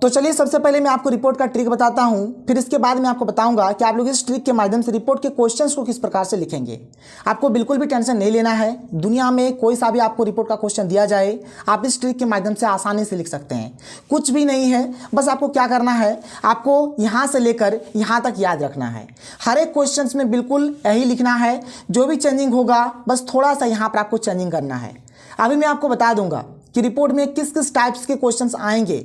तो चलिए सबसे पहले मैं आपको रिपोर्ट का ट्रिक बताता हूं, फिर इसके बाद मैं आपको बताऊंगा कि आप लोग इस ट्रिक के माध्यम से रिपोर्ट के क्वेश्चंस को किस प्रकार से लिखेंगे। आपको बिल्कुल भी टेंशन नहीं लेना है। दुनिया में कोई सा भी आपको रिपोर्ट का क्वेश्चन दिया जाए, आप इस ट्रिक के माध्यम से आसानी से लिख सकते हैं। कुछ भी नहीं है, बस आपको क्या करना है, आपको यहाँ से लेकर यहाँ तक याद रखना है। हर एक क्वेश्चन में बिल्कुल यही लिखना है। जो भी चेंजिंग होगा बस थोड़ा सा यहाँ पर आपको चेंजिंग करना है। अभी मैं आपको बता दूंगा कि रिपोर्ट में किस किस टाइप्स के क्वेश्चंस आएंगे,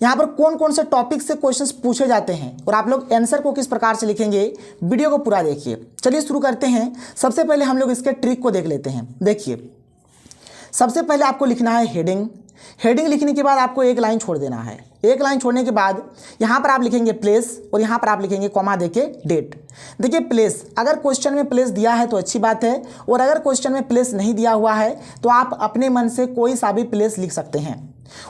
यहाँ पर कौन कौन से टॉपिक से क्वेश्चंस पूछे जाते हैं और आप लोग आंसर को किस प्रकार से लिखेंगे। वीडियो को पूरा देखिए। चलिए शुरू करते हैं। सबसे पहले हम लोग इसके ट्रिक को देख लेते हैं। देखिए, सबसे पहले आपको लिखना है हेडिंग। हेडिंग लिखने के बाद आपको एक लाइन छोड़ देना है। एक लाइन छोड़ने के बाद यहाँ पर आप लिखेंगे प्लेस और यहाँ पर आप लिखेंगे कॉमा देके डेट। देखिए प्लेस, अगर क्वेश्चन में प्लेस दिया है तो अच्छी बात है, और अगर क्वेश्चन में प्लेस नहीं दिया हुआ है तो आप अपने मन से कोई सा भी प्लेस लिख सकते हैं।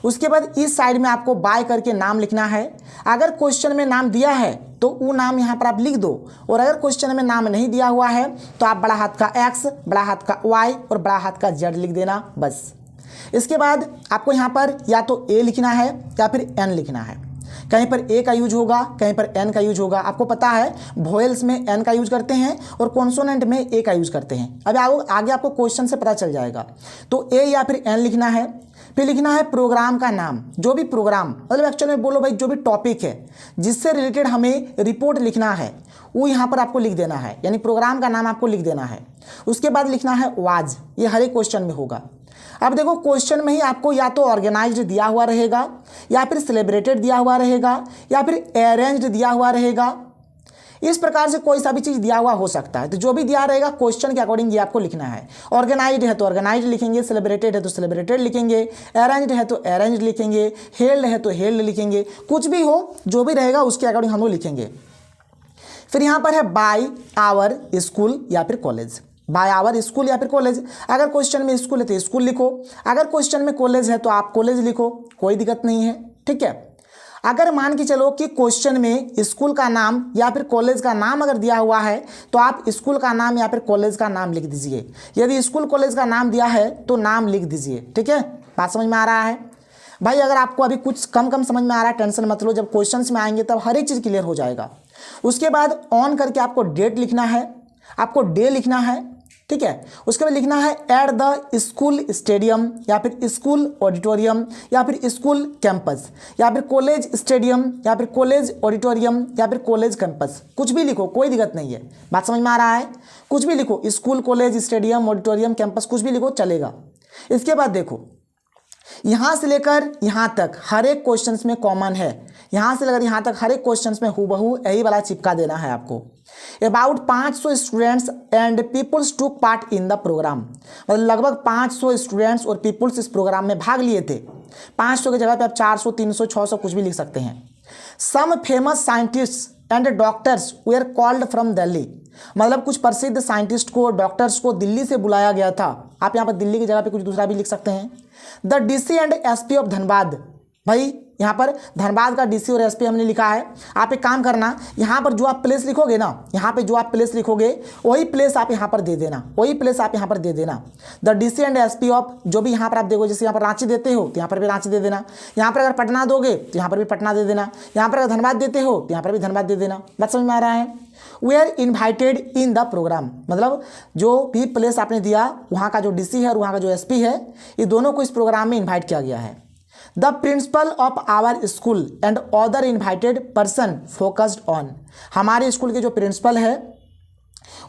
उसके बाद इस साइड में आपको बाय करके नाम लिखना है। अगर क्वेश्चन में नाम दिया है तो वो नाम यहाँ पर आप लिख दो, और अगर क्वेश्चन में नाम नहीं दिया हुआ है तो आप बड़ा हाथ का X, बड़ा हाथ का Y और बड़ा हाथ का Z लिख देना बस। इसके बाद आपको यहाँ पर या तो A लिखना है या फिर N लिखना है। कहीं पर A का यूज होगा, कहीं पर N का यूज होगा। आपको पता है वोवेल्स में N का यूज करते हैं और कॉन्सोनेंट में A का यूज करते हैं। अब आगे आपको क्वेश्चन से पता चल जाएगा। तो A या फिर N लिखना है। फिर लिखना है प्रोग्राम का नाम। जो भी प्रोग्राम, मतलब एक्चुअल में बोलो भाई, जो भी टॉपिक है जिससे रिलेटेड हमें रिपोर्ट लिखना है वो यहाँ पर आपको लिख देना है, यानी प्रोग्राम का नाम आपको लिख देना है। उसके बाद लिखना है वाज। ये हर एक क्वेश्चन में होगा। अब देखो क्वेश्चन में ही आपको या तो ऑर्गेनाइज्ड दिया हुआ रहेगा, या फिर सेलिब्रेटेड दिया हुआ रहेगा, या फिर अरेंज्ड दिया हुआ रहेगा। इस प्रकार से कोई सा भी चीज़ दिया हुआ हो सकता है। तो जो भी दिया रहेगा क्वेश्चन के अकॉर्डिंग ये आपको लिखना है। ऑर्गेनाइज्ड है तो ऑर्गेनाइज्ड लिखेंगे, सेलिब्रेटेड है तो सेलिब्रेटेड लिखेंगे, अरेंज्ड है तो अरेंज्ड लिखेंगे, हेल्ड है तो हेल्ड लिखेंगे। कुछ भी हो, जो भी रहेगा उसके अकॉर्डिंग हम लोग लिखेंगे। फिर यहाँ पर है बाय आवर स्कूल या फिर कॉलेज। बाय आवर स्कूल या फिर कॉलेज। अगर क्वेश्चन में स्कूल है तो स्कूल लिखो, अगर क्वेश्चन में कॉलेज है तो आप कॉलेज लिखो, कोई दिक्कत नहीं है। ठीक है। अगर मान के चलो कि क्वेश्चन में स्कूल का नाम या फिर कॉलेज का नाम अगर दिया हुआ है तो आप स्कूल का नाम या फिर कॉलेज का नाम लिख दीजिए। यदि स्कूल कॉलेज का नाम दिया है तो नाम लिख दीजिए। ठीक है, बात समझ में आ रहा है भाई? अगर आपको अभी कुछ कम समझ में आ रहा है, टेंशन मत लो, जब क्वेश्चंस में आएंगे तब हर एक चीज़ क्लियर हो जाएगा। उसके बाद ऑन करके आपको डेट लिखना है, आपको डे लिखना है। ठीक है। उसके बाद लिखना है एट द स्कूल स्टेडियम या फिर स्कूल ऑडिटोरियम या फिर स्कूल कैंपस या फिर कॉलेज स्टेडियम या फिर कॉलेज ऑडिटोरियम या फिर कॉलेज कैंपस। कुछ भी लिखो, कोई दिक्कत नहीं है। बात समझ में आ रहा है? कुछ भी लिखो, school, college, stadium, auditorium, campus, कुछ भी लिखो चलेगा। इसके बाद देखो, यहाँ से लेकर यहाँ तक हर एक क्वेश्चन में कॉमन है। यहाँ से लेकर यहाँ तक हर एक क्वेश्चन में हूबहू यही वाला चिपका देना है आपको। About 500 students and peoples took part in the programme. मतलब लगभग 500 स्टूडेंट्स और पीपुल्स इस प्रोग्राम में भाग लिए थे। 500 की जगह पे आप 400, 300, 600 कुछ भी लिख सकते हैं। Some famous scientists and doctors were called from Delhi. मतलब कुछ प्रसिद्ध साइंटिस्ट को, डॉक्टर्स को दिल्ली से बुलाया गया था। आप यहाँ पर दिल्ली की जगह पे कुछ दूसरा भी लिख सकते हैं। The DC and SP of Dhanbad. भाई यहाँ पर धनबाद का डीसी और एसपी हमने लिखा है। आप एक काम करना, यहाँ पर जो आप प्लेस लिखोगे ना, यहाँ पे जो आप प्लेस लिखोगे वही प्लेस आप यहाँ पर दे देना, वही प्लेस आप यहाँ पर दे देना। The DC and SP of, जो भी यहाँ पर आप देखो, जैसे यहाँ पर रांची देते हो तो यहाँ पर भी रांची दे देना। यहाँ पर अगर पटना दोगे तो यहाँ पर भी पटना दे देना। यहाँ पर अगर धनबाद देते हो तो यहाँ पर भी धनबाद दे देना। बात समझ में आ रहा है? We are invited in the programme. मतलब जो भी प्लेस आपने दिया, वहाँ का जो डीसी है और वहाँ का जो एसपी है, ये दोनों को इस प्रोग्राम में इन्वाइट किया गया है। The principal of our school and other invited person focused on. हमारे स्कूल के जो प्रिंसिपल है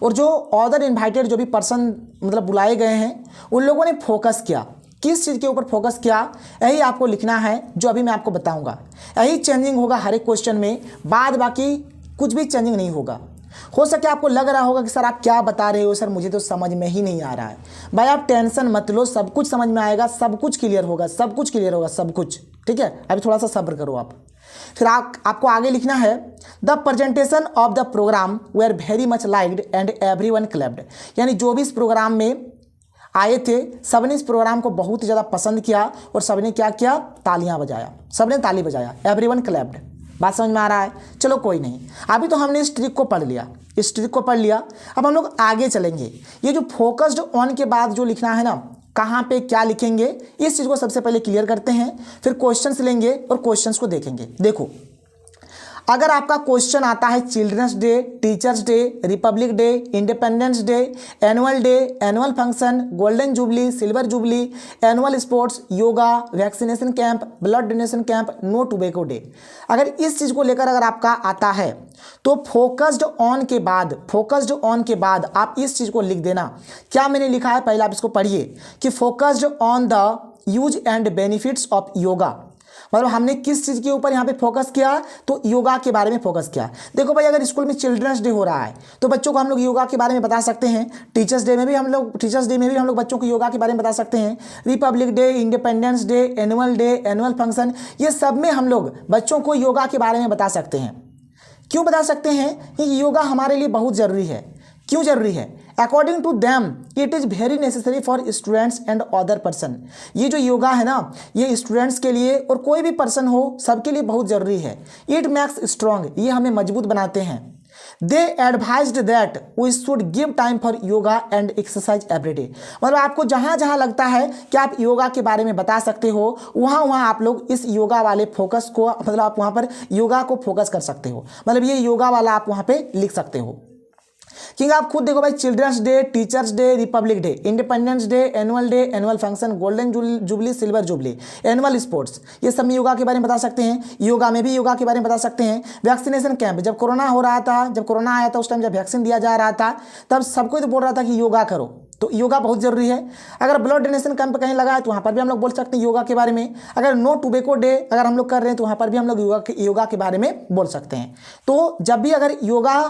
और जो अदर इन्वाइटेड जो भी पर्सन मतलब बुलाए गए हैं, उन लोगों ने फोकस किया। किस चीज़ के ऊपर फोकस किया, यही आपको लिखना है, जो अभी मैं आपको बताऊंगा। यही चेंजिंग होगा हर एक क्वेश्चन में, बाद बाकी कुछ भी चेंजिंग नहीं होगा। हो सके आपको लग रहा होगा कि सर आप क्या बता रहे हो, सर मुझे तो समझ में ही नहीं आ रहा है। भाई आप टेंशन मत लो, सब कुछ समझ में आएगा, सब कुछ क्लियर होगा, सब कुछ क्लियर होगा, सब कुछ। ठीक है, अभी थोड़ा सा सब्र करो आप। फिर आपको आगे लिखना है the presentation of the program were very much liked and everyone clapped. यानी जो भी इस प्रोग्राम में आए थे, सबने इस प्रोग्राम को बहुत ही ज़्यादा पसंद किया और सबने क्या किया, तालियां बजाया, सबने ताली बजाया, एवरीवन क्लैप्ड। बात समझ में आ रहा है? चलो कोई नहीं, अभी तो हमने इस ट्रिक को पढ़ लिया, इस ट्रिक को पढ़ लिया। अब हम लोग आगे चलेंगे। ये जो फोकस्ड ऑन के बाद जो लिखना है ना, कहाँ पे क्या लिखेंगे, इस चीज़ को सबसे पहले क्लियर करते हैं, फिर क्वेश्चंस लेंगे और क्वेश्चंस को देखेंगे। देखो, अगर आपका क्वेश्चन आता है children's day, teachers day, republic day, independence day, annual day, annual function, golden jubilee, silver jubilee, annual sports, yoga, vaccination camp, blood donation camp, no tobacco day, अगर इस चीज़ को लेकर अगर आपका आता है तो फोकस्ड ऑन के बाद आप इस चीज़ को लिख देना। क्या मैंने लिखा है पहले आप इसको पढ़िए कि focused on the use and benefits of yoga, मतलब हमने किस चीज़ के ऊपर यहाँ पे फोकस किया, तो योगा के बारे में फोकस किया। देखो भाई, अगर स्कूल में चिल्ड्रंस डे हो रहा है तो बच्चों को हम लोग योगा के बारे में बता सकते हैं। टीचर्स डे में भी हम लोग बच्चों को योगा के बारे में बता सकते हैं। Republic day, independence day, annual day, annual function, ये सब में हम लोग बच्चों को योगा के बारे में बता सकते हैं। क्यों बता सकते हैं? कि योगा हमारे लिए बहुत ज़रूरी है। क्यों ज़रूरी है? According to them it is very necessary for students and other person. ये जो योगा है ना, ये स्टूडेंट्स के लिए और कोई भी पर्सन हो, सबके लिए बहुत ज़रूरी है। इट मेक्स स्ट्रॉन्ग, ये हमें मजबूत बनाते हैं। They advised that we should give time for yoga and exercise every day, मतलब आपको जहाँ जहाँ लगता है कि आप योगा के बारे में बता सकते हो, वहाँ आप लोग इस योगा वाले फोकस को, मतलब आप वहाँ पर योगा को फोकस कर सकते हो, मतलब ये योगा वाला आप वहाँ पे लिख सकते हो। क्योंकि आप खुद देखो भाई, children's day, teachers day, republic day, independence day, annual function, golden jubilee, silver jubilee, annual sports, ये सब में योगा के बारे में बता सकते हैं। योगा में भी योगा के बारे में बता सकते हैं। वैक्सीनेशन कैंप, जब कोरोना हो रहा था, जब कोरोना आया था उस टाइम जब वैक्सीन दिया जा रहा था, तब सबको तो बोल रहा था कि योगा करो, तो योगा बहुत ज़रूरी है। अगर ब्लड डोनेशन कैंप कहीं लगा है तो वहाँ पर भी हम लोग बोल सकते हैं योगा के बारे में। अगर नो टोबैको डे अगर हम लोग कर रहे हैं तो वहाँ पर भी हम लोग योगा के बारे में बोल सकते हैं। तो जब भी अगर योगा,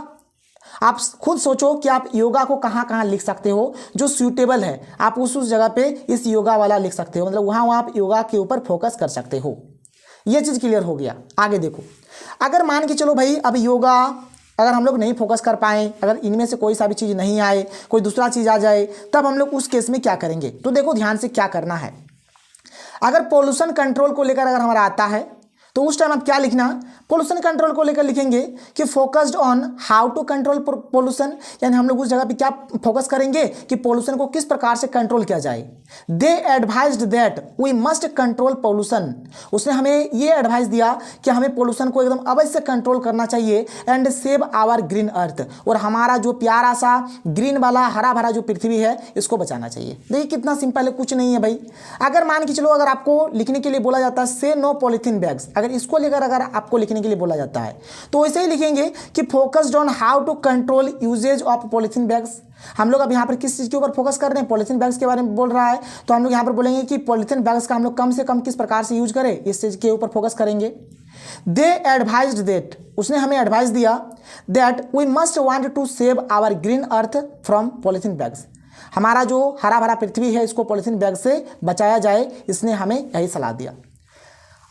आप खुद सोचो कि आप योगा को कहाँ कहाँ लिख सकते हो, जो सूटेबल है आप उस जगह पे इस योगा वाला लिख सकते हो, मतलब वहाँ आप योगा के ऊपर फोकस कर सकते हो। ये चीज़ क्लियर हो गया। आगे देखो, अगर मान के चलो भाई अब योगा अगर हम लोग नहीं फोकस कर पाए, अगर इनमें से कोई सा भी चीज़ नहीं आए, कोई दूसरा चीज़ आ जाए, तब हम लोग उस केस में क्या करेंगे? तो देखो ध्यान से क्या करना है। अगर पोल्यूशन कंट्रोल को लेकर अगर हमारा आता है तो उस टाइम आप क्या लिखना? पोल्यूशन कंट्रोल को लेकर लिखेंगे कि focused on how to control pollution, यानी हम लोग उस जगह पे क्या फोकस करेंगे कि पोल्यूशन को किस प्रकार से कंट्रोल किया जाए। They advised that we must control pollution, उसने हमें ये एडवाइस दिया कि हमें पोल्यूशन को एकदम अवश्य कंट्रोल करना चाहिए एंड सेव आवर ग्रीन अर्थ, और हमारा जो प्यारा सा ग्रीन वाला हरा भरा जो पृथ्वी है इसको बचाना चाहिए। देखिए कितना सिंपल है, कुछ नहीं है भाई। अगर मान के चलो अगर आपको लिखने के लिए बोला जाता है से नो पॉलीथीन बैग्स, अगर इसको लेकर अगर आपको लिखने के लिए बोला जाता है तो वैसे ही लिखेंगे कि focused on how to control usages of polythene bags. हम लोग अब यहाँ पर किस चीज़ के ऊपर फोकस कर रहे हैं? पॉलीथीन बैग्स के बारे में बोल रहा है, तो हम लोग यहाँ पर बोलेंगे कि पॉलीथीन बैग्स का हम लोग कम से कम किस प्रकार से यूज करें, इस चीज़ के ऊपर फोकस करेंगे। दे एडवाइज्ड दैट, उसने हमें एडवाइस दिया that we must want to save our green earth from polythene bags, हमारा जो हरा भरा पृथ्वी है इसको पॉलीथीन बैग से बचाया जाए, इसने हमें यही सलाह दिया।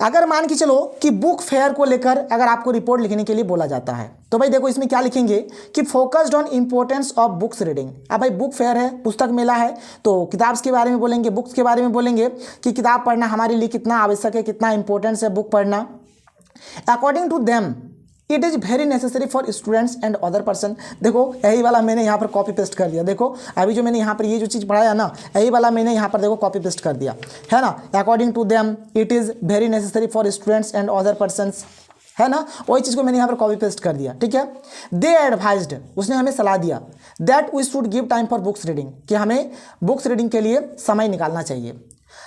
अगर मान के चलो कि बुक फेयर को लेकर अगर आपको रिपोर्ट लिखने के लिए बोला जाता है तो भाई देखो इसमें क्या लिखेंगे कि focused on importance of books reading. अब भाई बुक फेयर है, पुस्तक मेला है, तो किताब के बारे में बोलेंगे, बुक्स के बारे में बोलेंगे कि किताब पढ़ना हमारे लिए कितना आवश्यक है, कितना इंपॉर्टेंस है बुक पढ़ना। According to them it is very necessary for students and other person. देखो यही वाला मैंने यहाँ पर कॉपी पेस्ट कर दिया। देखो अभी जो मैंने यहाँ पर ये जो चीज़ पढ़ाया ना, यही वाला मैंने यहाँ पर देखो कॉपी पेस्ट कर दिया है ना। According to them it is very necessary for students and other persons, है ना, वही चीज़ को मैंने यहाँ पर कॉपी पेस्ट कर दिया। ठीक है। दे एडवाइज्ड, उसने हमें सलाह दिया that we should give time for books reading, कि हमें बुक्स रीडिंग के लिए समय निकालना चाहिए।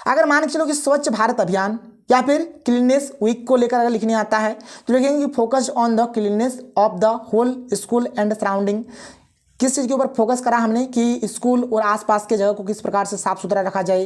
अगर मान के चलो कि स्वच्छ भारत अभियान या फिर क्लीननेस वीक को लेकर अगर लिखने आता है तो लिखेंगे focused on the cleanness of the whole school and surrounding. किस चीज़ के ऊपर फोकस करा हमने कि स्कूल और आसपास के जगह को किस प्रकार से साफ सुथरा रखा जाए।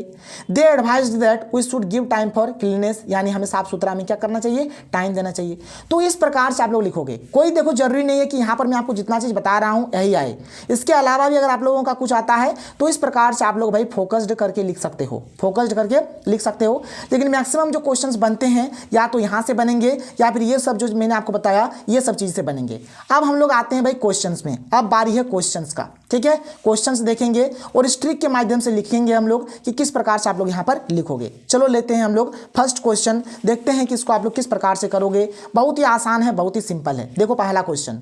They advised that we should give time for cleanness, यानी हमें साफ सुथरा में क्या करना चाहिए, टाइम देना चाहिए। तो इस प्रकार से आप लोग लिखोगे। कोई देखो जरूरी नहीं है कि यहाँ पर मैं आपको जितना चीज़ बता रहा हूँ यही आए, इसके अलावा भी अगर आप लोगों का कुछ आता है तो इस प्रकार से आप लोग भाई फोकस्ड करके लिख सकते हो, फोकस्ड करके लिख सकते हो। लेकिन मैक्सिमम जो क्वेश्चंस बनते हैं या तो यहाँ से बनेंगे या फिर ये सब जो मैंने आपको बताया ये सब चीज़ से बनेंगे। अब हम लोग आते हैं भाई क्वेश्चंस में। अब बारी है क्वेश्चंस का। ठीक है, क्वेश्चंस देखेंगे और इस ट्रिक के माध्यम से लिखेंगे हम लोग कि किस प्रकार से आप लोग यहाँ पर लिखोगे। चलो लेते हैं हम लोग फर्स्ट क्वेश्चन, देखते हैं कि इसको आप लोग किस प्रकार से करोगे। बहुत ही आसान है, बहुत ही सिंपल है। देखो पहला क्वेश्चन,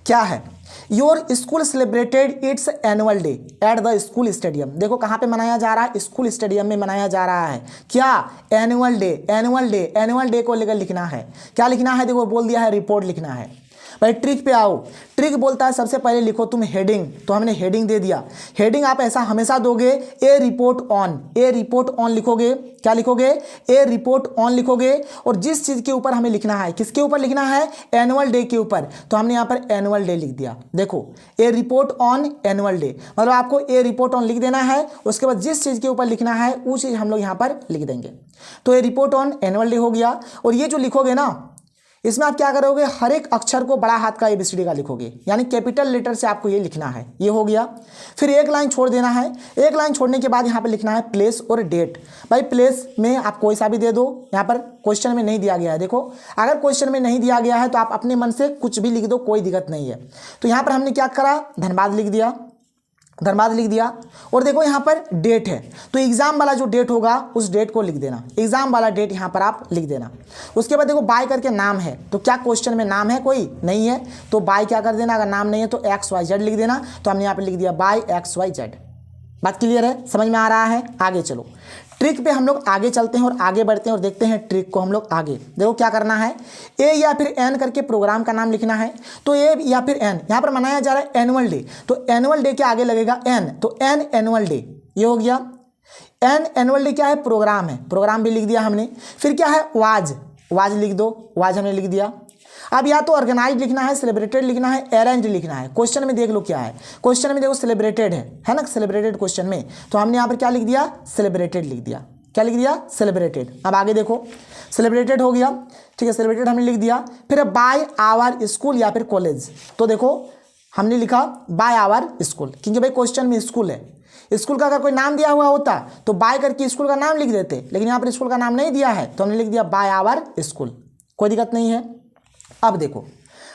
क्या है? Your school celebrated it's annual day at the school stadium. देखो कहाँ पे मनाया जा रहा है? स्कूल स्टेडियम में मनाया जा रहा है। क्या? Annual day. Annual day, annual day को लेकर लिखना है। क्या लिखना है? देखो बोल दिया है रिपोर्ट लिखना है। भाई ट्रिक पे आओ। ट्रिक बोलता है सबसे पहले लिखो तुम हेडिंग, तो हमने हेडिंग दे दिया। हेडिंग आप ऐसा हमेशा दोगे, a report on. A report on लिखोगे। क्या लिखोगे? ए रिपोर्ट ऑन लिखोगे। और जिस चीज़ के ऊपर हमें लिखना है, किसके ऊपर लिखना है? एनुअल डे के ऊपर, तो हमने यहाँ पर एनुअल डे लिख दिया। देखो ए रिपोर्ट ऑन एनुअल डे, मतलब आपको ए रिपोर्ट ऑन लिख देना है। उसके बाद जिस चीज़ के ऊपर लिखना है वो चीज़ हम लोग यहाँ पर लिख देंगे। तो a report on annual day हो गया। और ये जो लिखोगे ना, इसमें आप क्या करोगे? हर एक अक्षर को बड़ा हाथ का ABCD का लिखोगे, यानी कैपिटल लेटर से आपको ये लिखना है। ये हो गया। फिर एक लाइन छोड़ देना है। एक लाइन छोड़ने के बाद यहाँ पे लिखना है प्लेस और डेट। भाई प्लेस में आप कोई सा भी दे दो, यहाँ पर क्वेश्चन में नहीं दिया गया है। देखो अगर क्वेश्चन में नहीं दिया गया है तो आप अपने मन से कुछ भी लिख दो, कोई दिक्कत नहीं है। तो यहाँ पर हमने क्या करा? धनबाद लिख दिया, धनबाद लिख दिया। और देखो यहाँ पर डेट है, तो एग्जाम वाला जो डेट होगा उस डेट को लिख देना। एग्जाम वाला डेट यहाँ पर आप लिख देना। उसके बाद देखो बाय करके नाम है, तो क्या क्वेश्चन में नाम है? कोई नहीं है, तो बाय क्या कर देना? अगर नाम नहीं है तो XYZ लिख देना। तो हमने यहाँ पर लिख दिया बाय XYZ। बात क्लियर है? समझ में आ रहा है? आगे चलो, ट्रिक पे हम लोग आगे चलते हैं और आगे बढ़ते हैं और देखते हैं ट्रिक को हम लोग आगे। देखो क्या करना है? ए या फिर एन करके प्रोग्राम का नाम लिखना है। तो ए या फिर एन, यहाँ पर मनाया जा रहा है एनुअल डे, तो एनुअल डे के आगे लगेगा एन, तो एन एनुअल डे। ये हो गया। एन एनुअल डे क्या है? प्रोग्राम है, प्रोग्राम भी लिख दिया हमने। फिर क्या है? वाज, वाज लिख दो, वाज हमने लिख दिया। अब या तो ऑर्गेनाइज लिखना है, सेलिब्रेटेड लिखना है, अरेंज लिखना है। क्वेश्चन में देख लो क्या है। क्वेश्चन में देखो सेलिब्रेटेड है ना, सेलिब्रेटेड क्वेश्चन में, तो हमने यहाँ पर क्या लिख दिया? सेलिब्रेटेड लिख दिया। क्या लिख दिया? सेलिब्रेटेड। अब आगे देखो, सेलिब्रेटेड हो गया, ठीक है, सेलिब्रेटेड हमने लिख दिया। फिर बाय आवर स्कूल या फिर कॉलेज, तो देखो हमने लिखा बाय आवर स्कूल, क्योंकि भाई क्वेश्चन में स्कूल है। स्कूल का अगर कोई नाम दिया हुआ होता तो बाय करके स्कूल का नाम लिख देते, लेकिन यहाँ पर स्कूल का नाम नहीं दिया है तो हमने लिख दिया बाय आवर स्कूल। कोई दिक्कत नहीं है। अब देखो,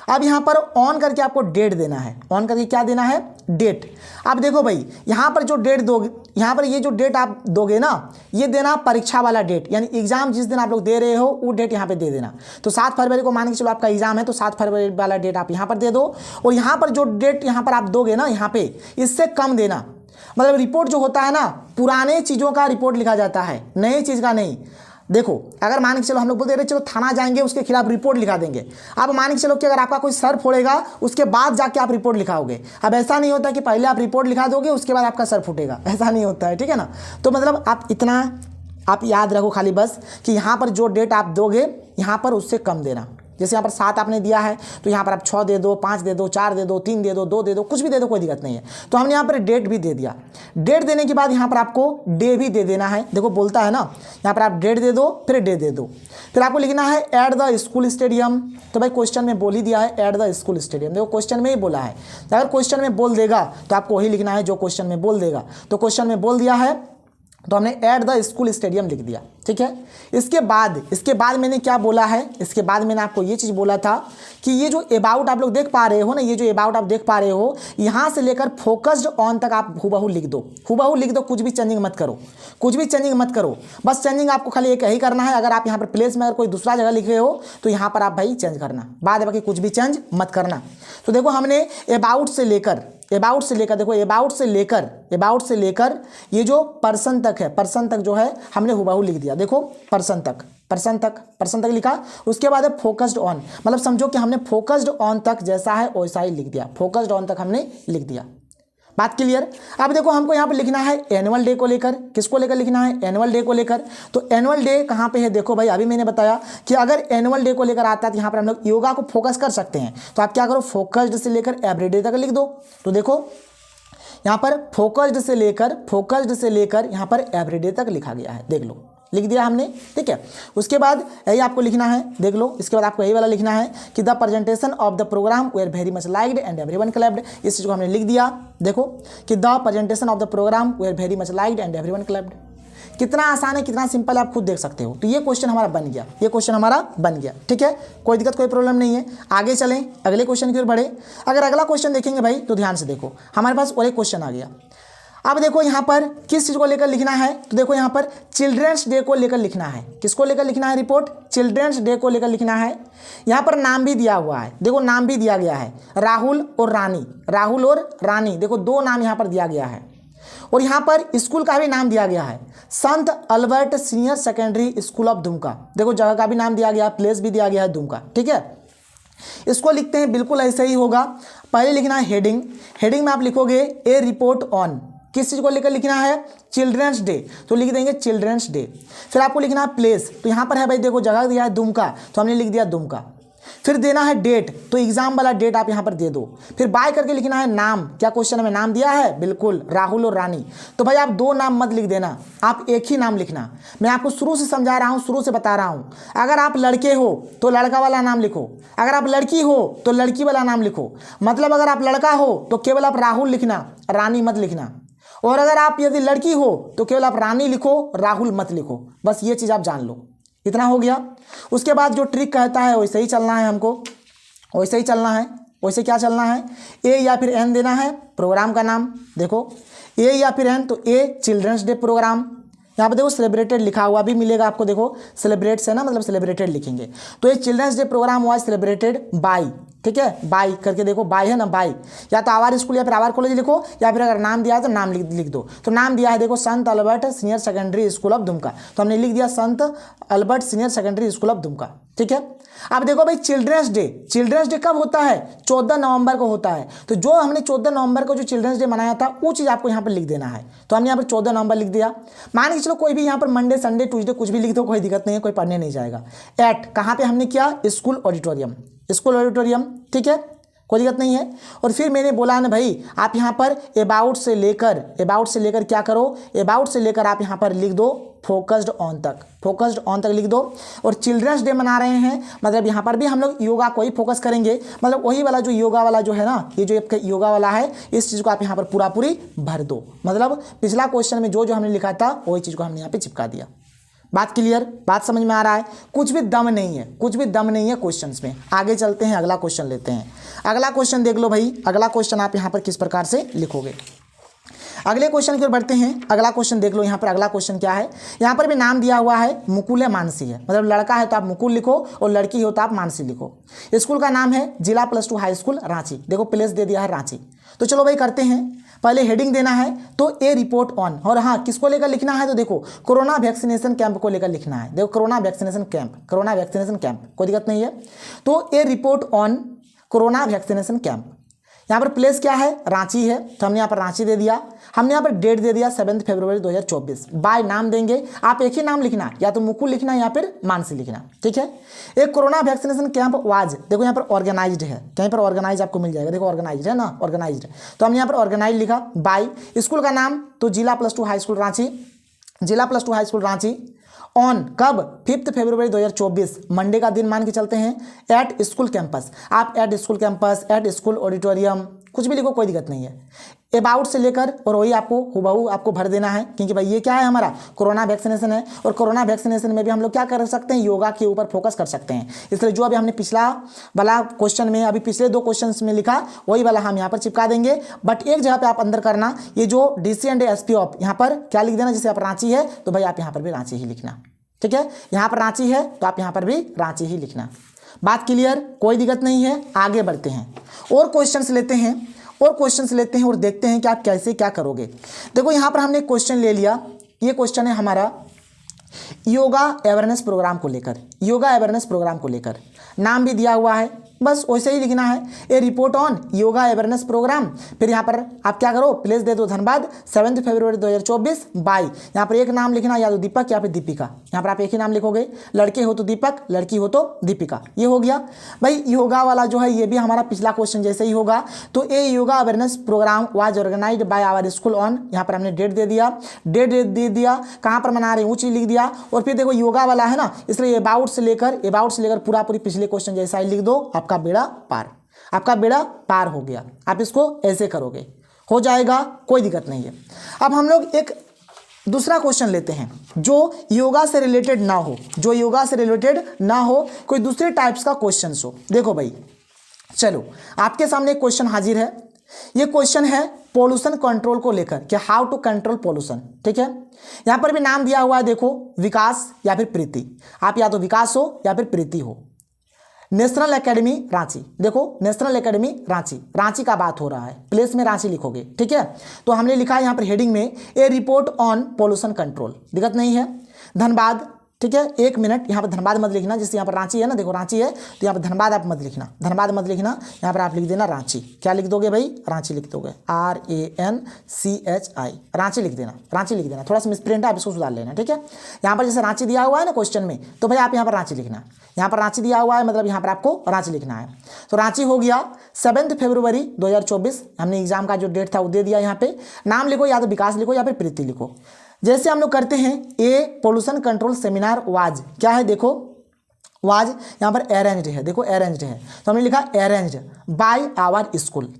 अब यहाँ पर ऑन करके आपको डेट देना है। ऑन करके क्या देना है? डेट। अब देखो भाई यहाँ पर जो डेट दोगे, यहाँ पर ये जो डेट आप दोगे ना, ये देना परीक्षा वाला डेट, यानी एग्जाम जिस दिन आप लोग दे रहे हो वो डेट यहाँ पे दे देना। तो 7 फरवरी को मान के चलो आपका एग्जाम है, तो 7 फरवरी वाला डेट आप यहाँ पर दे दो। और यहाँ पर जो डेट यहाँ पर आप दोगे ना, यहाँ पे इससे कम देना। मतलब रिपोर्ट जो होता है ना, पुराने चीज़ों का रिपोर्ट लिखा जाता है, नई चीज़ का नहीं। देखो अगर मान के चलो हम लोग बोलते रहे चलो थाना जाएंगे, उसके खिलाफ रिपोर्ट लिखा देंगे। अब मान के चलो कि अगर आपका कोई सर फोड़ेगा उसके बाद जाके आप रिपोर्ट लिखाओगे। अब ऐसा नहीं होता कि पहले आप रिपोर्ट लिखा दोगे उसके बाद आपका सर फूटेगा, ऐसा नहीं होता है, ठीक है ना। तो मतलब आप इतना आप याद रखो खाली बस कि यहाँ पर जो डेट आप दोगे यहाँ पर उससे कम देना। जैसे यहाँ पर 7 आपने दिया है तो यहाँ पर आप 6 दे दो, 5 दे दो, 4 दे दो, 3 दे दो, 2 दे दो, कुछ भी दे दो, कोई दिक्कत नहीं है। तो हमने यहाँ पर डेट भी दे दिया। डेट देने के बाद यहाँ पर आपको डे भी दे देना है। देखो बोलता है ना, यहाँ पर आप डेट दे दो, फिर डे दे दो, फिर आपको लिखना है एट द स्कूल स्टेडियम। तो भाई क्वेश्चन में बोल ही दिया है एट द स्कूल स्टेडियम, देखो क्वेश्चन में ही बोला है। अगर क्वेश्चन में बोल देगा तो आपको वही लिखना है जो क्वेश्चन में बोल देगा। तो क्वेश्चन में बोल दिया है तो हमने एट द स्कूल स्टेडियम लिख दिया, ठीक है। इसके बाद मैंने क्या बोला है? इसके बाद मैंने आपको ये चीज़ बोला था कि ये जो अबाउट आप लोग देख पा रहे हो ना, ये जो अबाउट आप देख पा रहे हो, यहाँ से लेकर फोकस्ड ऑन तक आप हुबहू लिख दो। हुबहू लिख दो, कुछ भी चेंजिंग मत करो, कुछ भी चेंजिंग मत करो। बस चेंजिंग आपको खाली एक ही करना है। अगर आप यहाँ पर प्लेस में अगर कोई दूसरा जगह लिखे हो तो यहाँ पर आप भाई चेंज करना, बाद बाकी कुछ भी चेंज मत करना। तो देखो हमने अबाउट से लेकर देखो अबाउट से लेकर ये जो पर्सन तक है, पर्सन तक जो है हमने हुबहू लिख दिया। देखो पर्सन तक लिखा। उसके बाद है फोकस्ड ऑन, मतलब समझो कि हमने फोकस्ड ऑन तक जैसा है वैसा ही लिख दिया। फोकस्ड ऑन तक हमने लिख दिया। बात क्लियर? अब देखो हमको यहाँ पे लिखना है एनुअल डे को लेकर। किसको लेकर लिखना है? एनुअल डे को लेकर। तो एनुअल डे कहाँ पे है? देखो भाई अभी मैंने बताया कि अगर एनुअल डे को लेकर आता है तो यहाँ पर हम लोग योगा को फोकस कर सकते हैं। तो आप क्या करो, फोकस्ड से लेकर एवरीडे तक लिख दो। तो देखो यहाँ पर फोकस्ड से लेकर यहाँ पर एवरीडे तक लिखा गया है, देख लो, लिख दिया हमने, ठीक है। उसके बाद यही आपको लिखना है, देख लो। इसके बाद आपको यही वाला लिखना है कि the presentation of the programme were very much liked and everyone clapped. इस चीज़ को हमने लिख दिया। देखो कि the presentation of the programme were very much liked and everyone clapped. कितना आसान है, कितना सिंपल है, आप खुद देख सकते हो। तो ये क्वेश्चन हमारा बन गया, ठीक है। कोई दिक्कत, कोई प्रॉब्लम नहीं है। आगे चलें, अगले क्वेश्चन की ओर बढ़े। अगर अगला क्वेश्चन देखेंगे भाई तो ध्यान से देखो, हमारे पास और एक क्वेश्चन आ गया। अब देखो यहाँ पर किस चीज़ को लेकर लिखना है, तो देखो यहाँ पर चिल्ड्रंस डे को लेकर लिखना है। किसको लेकर लिखना है रिपोर्ट? चिल्ड्रंस डे को लेकर लिखना है। यहाँ पर नाम भी दिया हुआ है, देखो नाम भी दिया गया है, राहुल और रानी। राहुल और रानी, देखो दो नाम यहाँ पर दिया गया है। और यहाँ पर स्कूल का भी नाम दिया गया है, संत Albert senior secondary school of Dumka. देखो जगह का भी नाम दिया गया, प्लेस भी दिया गया है दुमका। ठीक है, इसको लिखते हैं बिल्कुल ऐसे ही होगा। पहले लिखना है हेडिंग। हेडिंग में आप लिखोगे ए रिपोर्ट ऑन, किस चीज़ को लेकर लिखना है? चिल्ड्रंस डे, तो लिख देंगे चिल्ड्रंस डे। फिर आपको लिखना है प्लेस, तो यहाँ पर है भाई देखो जगह दिया है दुमका, तो हमने लिख दिया दुमका। फिर देना है डेट, तो एग्जाम वाला डेट आप यहाँ पर दे दो। फिर बाय करके लिखना है नाम, क्या क्वेश्चन में नाम दिया है? बिल्कुल, राहुल और रानी। तो भाई आप दो नाम मत लिख देना, आप एक ही नाम लिखना। मैं आपको शुरू से समझा रहा हूँ, शुरू से बता रहा हूँ। अगर आप लड़के हो तो लड़का वाला नाम लिखो, अगर आप लड़की हो तो लड़की वाला नाम लिखो। मतलब अगर आप लड़का हो तो केवल आप राहुल लिखना, रानी मत लिखना। और अगर आप यदि लड़की हो तो केवल आप रानी लिखो, राहुल मत लिखो। बस ये चीज़ आप जान लो, इतना हो गया। उसके बाद जो ट्रिक कहता है वैसे ही चलना है हमको, वैसे ही चलना है। वैसे क्या चलना है? ए या फिर एन देना है प्रोग्राम का नाम। देखो ए या फिर एन, तो ए चिल्ड्रंस डे प्रोग्राम, यहाँ पे देखो सेलिब्रेटेड लिखा हुआ भी मिलेगा आपको। देखो सेलिब्रेट्स है ना, मतलब सेलिब्रेटेड लिखेंगे। तो ये children's day programme was celebrated by, ठीक है, बाय करके देखो, बाय है ना, बाय। या तो आवार स्कूल या फिर आवार कॉलेज लिखो, या फिर अगर नाम दिया है तो नाम लिख दो। तो नाम दिया है देखो संत Albert senior secondary school of Dumka, तो हमने लिख दिया संत Albert senior secondary school of Dumka. ठीक है, अब देखो भाई चिल्ड्रंस डे, चिल्ड्रंस डे कब होता है? 14 नवंबर को होता है। तो जो हमने 14 नवंबर को जो चिल्ड्रंस डे मनाया था वो चीज़ आपको यहाँ पर लिख देना है। तो हमने यहाँ पर 14 नवंबर लिख दिया। मान के चलो कोई भी यहाँ पर मंडे संडे ट्यूसडे कुछ भी लिख दो, कोई दिक्कत नहीं है, कोई पढ़ने नहीं जाएगा। एट कहाँ पे हमने किया? School auditorium, school auditorium. ठीक है, कोई दिक्कत नहीं है। और फिर मैंने बोला ना भाई आप यहाँ पर अबाउट से लेकर क्या करो? अबाउट से लेकर आप यहाँ पर लिख दो फोकस्ड ऑन तक, फोकस्ड ऑन तक लिख दो। और चिल्ड्रंस डे मना रहे हैं, मतलब यहाँ पर भी हम लोग योगा को ही फोकस करेंगे। मतलब वही वाला जो योगा वाला जो है ना, ये जो आपका योगा वाला है, इस चीज़ को आप यहाँ पर पूरी भर दो। मतलब पिछला क्वेश्चन में जो हमने लिखा था वही चीज़ को हमने यहाँ पे चिपका दिया। बात क्लियर? बात समझ में आ रहा है? कुछ भी दम नहीं है, कुछ भी दम नहीं है क्वेश्चंस में। आगे चलते हैं, अगला क्वेश्चन लेते हैं। अगला क्वेश्चन देख लो भाई, अगला क्वेश्चन आप यहाँ पर किस प्रकार से लिखोगे। अगले क्वेश्चन की ओर बढ़ते हैं। अगला क्वेश्चन देख लो, यहाँ पर अगला क्वेश्चन क्या है? यहाँ पर भी नाम दिया हुआ है मुकुल है मानसी है, मतलब लड़का है तो आप मुकुल लिखो और लड़की हो तो आप मानसी लिखो। स्कूल का नाम है जिला +2 हाई स्कूल रांची। देखो प्लेस दे दिया है रांची। तो चलो भाई करते हैं, पहले हेडिंग देना है तो ए रिपोर्ट ऑन। और हाँ, किसको लेकर लिखना है? तो देखो कोरोना वैक्सीनेशन कैंप को लेकर लिखना है। देखो corona vaccination camp, corona vaccination camp, कोई दिक्कत नहीं है। तो a report on corona vaccination camp. यहाँ पर प्लेस क्या है? रांची है, तो हमने यहाँ पर रांची दे दिया। हमने यहाँ पर डेट दे दिया 7 फरवरी 2024। बाय नाम देंगे, आप एक ही नाम लिखना, या तो मुकुल लिखना या फिर मानसी लिखना। ठीक है, एक कोरोना वैक्सीनेशन कैंप वाज, देखो यहाँ पर ऑर्गेनाइज्ड है, कहीं पर ऑर्गेनाइज आपको मिल जाएगा। देखो ऑर्गेनाइज्ड है ना, ऑर्गेनाइज्ड, तो हमने यहाँ पर ऑर्गेनाइज लिखा। बाय स्कूल का नाम तो जिला +2 हाई स्कूल रांची, जिला +2 हाई स्कूल रांची। ऑन कब? 5 फरवरी 2024, मंडे का दिन मान के चलते हैं। एट स्कूल कैंपस, आप at school campus, eight school auditorium कुछ भी लिखो, कोई दिक्कत नहीं है। अबाउट से लेकर और वही आपको हुबहू आपको भर देना है, क्योंकि भाई ये क्या है? हमारा कोरोना वैक्सीनेशन है, और कोरोना वैक्सीनेशन में भी हम लोग क्या कर सकते हैं? योगा के ऊपर फोकस कर सकते हैं। इसलिए जो अभी हमने पिछला वाला क्वेश्चन में, अभी पिछले 2 क्वेश्चन में लिखा, वही वाला हम यहाँ पर चिपका देंगे। बट एक जगह पे आप अंदर करना, ये जो DC एंड SP ऑफ यहाँ पर क्या लिख देना? जैसे आप रांची है तो भाई आप यहाँ पर भी रांची ही लिखना। ठीक है, यहाँ पर रांची है तो आप यहाँ पर भी रांची ही लिखना। बात क्लियर? कोई दिक्कत नहीं है। आगे बढ़ते हैं, और क्वेश्चंस लेते हैं, और क्वेश्चंस लेते हैं और देखते हैं कि आप कैसे क्या करोगे। देखो यहाँ पर हमने क्वेश्चन ले लिया, ये क्वेश्चन है हमारा योगा अवेयरनेस प्रोग्राम को लेकर, योगा अवेयरनेस प्रोग्राम को लेकर नाम भी दिया हुआ है, बस वैसे ही लिखना है। A report on yoga awareness programme. फिर यहाँ पर आप क्या करो? प्लेस दे दो धनबाद, 7 फरवरी 2024। बाय यहाँ पर एक नाम लिखना, या तो दीपक या फिर दीपिका। यहाँ पर आप एक ही नाम लिखोगे, लड़के हो तो दीपक, लड़की हो तो दीपिका। ये हो गया भाई। योगा वाला जो है ये भी हमारा पिछला क्वेश्चन जैसे ही होगा। तो a yoga awareness programme was organised by our school on, यहाँ पर हमने डेट दे दिया, डेट दे दिया, कहाँ पर मना रहे हैं वो चीज़ लिख दिया। और फिर देखो योगा वाला है ना, इसलिए अबाउट से लेकर पूरी पिछले क्वेश्चन जैसा ही लिख दो। आपका बेड़ा पार, आपका बेड़ा पार हो गया। आप इसको ऐसे करोगे, हो जाएगा, कोई दिक्कत नहीं है। अब हम लोग एक दूसरा क्वेश्चन लेते हैं जो योगा से रिलेटेड ना हो, जो योगा से रिलेटेड ना हो, कोई दूसरे टाइप्स का क्वेश्चन हो। देखो भाई, चलो आपके सामने एक क्वेश्चन हाजिर है, ये क्वेश्चन है पोल्यूशन कंट्रोल को लेकर कि हाउ टू कंट्रोल पोल्यूशन। ठीक है, यहां पर भी नाम दिया हुआ है, देखो विकास या फिर प्रीति, आप या तो विकास हो या फिर प्रीति हो। नेशनल एकेडमी रांची, देखो नेशनल एकेडमी रांची, रांची का बात हो रहा है, प्लेस में रांची लिखोगे। ठीक है, तो हमने लिखा है यहाँ पर हेडिंग में ए रिपोर्ट ऑन पोल्यूशन कंट्रोल, दिक्कत नहीं है। धनबाद, ठीक है, 1 मिनट, यहाँ पर धनबाद मत लिखना, जैसे यहाँ पर रांची है ना, देखो रांची है तो यहाँ पर धनबाद आप मत लिखना, धनबाद मत लिखना, यहाँ पर आप लिख देना रांची। क्या लिख दोगे भाई? रांची लिख दोगे, RANCHI, रांची लिख देना, रांची लिख देना। थोड़ा सा मिसप्रिंट है, आप इसको सुधार लेना। ठीक है, यहाँ पर जैसे रांची दिया हुआ है ना क्वेश्चन में, तो भाई आप यहाँ पर रांची लिखना, यहाँ पर रांची दिया हुआ है मतलब यहाँ पर आपको रांची लिखना है। तो रांची हो गया 7 फरवरी 2024, हमने एग्जाम का जो डेट था वो दे दिया। यहाँ पे नाम लिखो, या तो विकास लिखो या फिर प्रीति लिखो, जैसे हम लोग करते हैं। ए पोल्यूशन कंट्रोल सेमिनार वाज, क्या है देखो, वाज यहाँ पर अरेंज्ड है, देखो अरेंज्ड है, तो हमने लिखा अरेंज्ड बाय आवर स्कूल।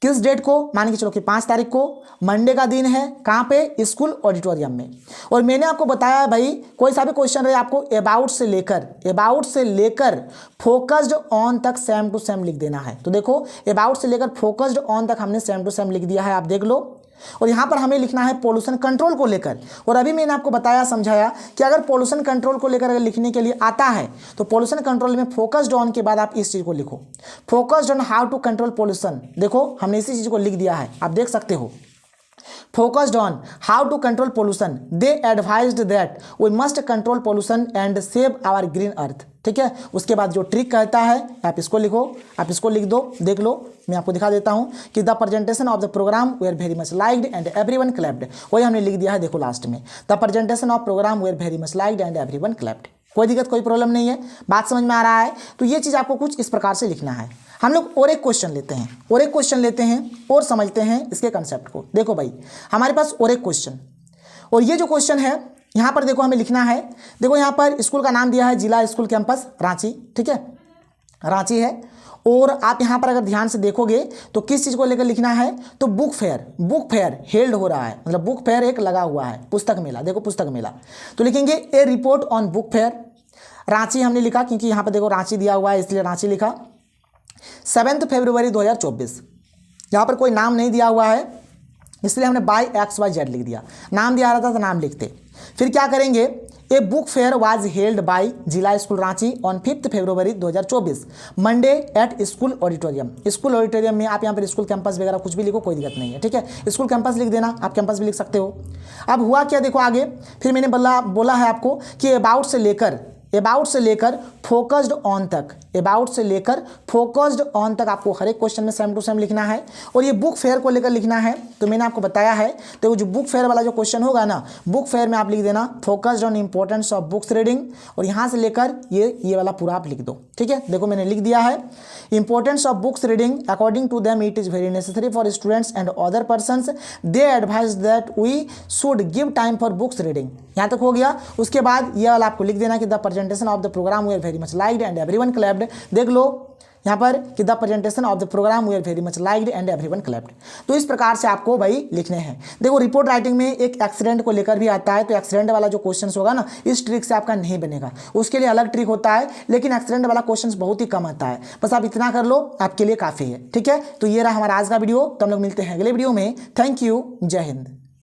किस डेट को? मान के चलो कि 5 तारीख को, मंडे का दिन है, कहाँ पे? स्कूल ऑडिटोरियम में। और मैंने आपको बताया भाई, कोई सा भी क्वेश्चन रहे आपको अबाउट से लेकर फोकस्ड ऑन तक सेम टू सेम लिख देना है। तो देखो अबाउट से लेकर फोकस्ड ऑन तक हमने सेम टू सेम लिख दिया है, आप देख लो। और यहाँ पर हमें लिखना है पोल्यूशन कंट्रोल को लेकर। और अभी मैंने आपको बताया, समझाया कि अगर पोल्यूशन कंट्रोल को लेकर अगर लिखने के लिए आता है तो पोल्यूशन कंट्रोल में फोकस्ड ऑन के बाद आप इस चीज़ को लिखो, focused on how to control pollution. देखो हमने इसी चीज़ को लिख दिया है, आप देख सकते हो। Focused on how to control pollution, they advised that we must control pollution and save our green earth। ठीक है, उसके बाद जो ट्रिक कहता है आप इसको लिखो, आप इसको लिख दो, देख लो, मैं आपको दिखा देता हूं कि the presentation of the programme were very much liked and everyone clapped, वही हमने लिख दिया है, देखो लास्ट में, the presentation of programme were very much liked and everyone clapped. कोई दिक्कत, कोई प्रॉब्लम नहीं है, बात समझ में आ रहा है? तो ये चीज़ आपको कुछ इस प्रकार से लिखना है। हम लोग और एक क्वेश्चन लेते हैं, और समझते हैं इसके कंसेप्ट को। देखो भाई हमारे पास और एक क्वेश्चन, और ये जो क्वेश्चन है यहाँ पर देखो हमें लिखना है, देखो यहाँ पर स्कूल का नाम दिया है जिला स्कूल कैंपस रांची। ठीक है, रांची है, और आप यहाँ पर अगर ध्यान से देखोगे तो किस चीज़ को लेकर लिखना है? तो बुक फेयर हेल्ड हो रहा है, मतलब बुक फेयर एक लगा हुआ है, पुस्तक मेला, देखो पुस्तक मेला। तो लिखेंगे a report on book fair Ranchi, हमने लिखा क्योंकि यहाँ पर देखो रांची दिया हुआ है इसलिए रांची लिखा। 7 फरवरी 2024, यहाँ पर कोई नाम नहीं दिया हुआ है इसलिए हमने बाय XYZ लिख दिया, नाम दिया रहा था तो नाम लिखते। फिर क्या करेंगे? A book fair was held by जिला school Ranchi on 5 February 2024 Monday at school auditorium. School auditorium में आप यहाँ पर स्कूल कैंपस वगैरह कुछ भी लिखो, कोई दिक्कत नहीं है। ठीक है, स्कूल कैंपस लिख देना, आप कैंपस भी लिख सकते हो। अब हुआ क्या देखो आगे, फिर मैंने बोला है आपको कि अबाउट से लेकर फोकस्ड ऑन तक, आपको हर एक क्वेश्चन में सेम टू सेम लिखना है। और ये बुक फेयर को लेकर लिखना है, तो मैंने आपको बताया है, तो जो बुक फेयर वाला जो क्वेश्चन होगा ना, बुक फेयर में आप लिख देना focused on importance of books reading, और यहाँ से लेकर ये वाला पूरा आप लिख दो। ठीक है, देखो मैंने लिख दिया है, importance of books reading according to them it is very necessary for students and other persons, they advise that we should give time for books reading. यहाँ तक हो गया। उसके बाद ये वाला आपको लिख देना कि the presentation of the programme were very much liked and everyone clapped. देख लो यहाँ पर कि the presentation of the programme were very much liked and everyone clapped. तो इस प्रकार से आपको भाई लिखने हैं। देखो रिपोर्ट राइटिंग में एक एक्सीडेंट को लेकर भी आता है, तो एक्सीडेंट वाला जो क्वेश्चन होगा ना, इस ट्रिक से आपका नहीं बनेगा, उसके लिए अलग ट्रिक होता है, लेकिन एक्सीडेंट वाला क्वेश्चन बहुत ही कम आता है। बस आप इतना कर लो, आपके लिए काफ़ी है। ठीक है, तो ये रहा हमारा आज का वीडियो, तो हम लोग मिलते हैं अगले वीडियो में। थैंक यू, जय हिंद।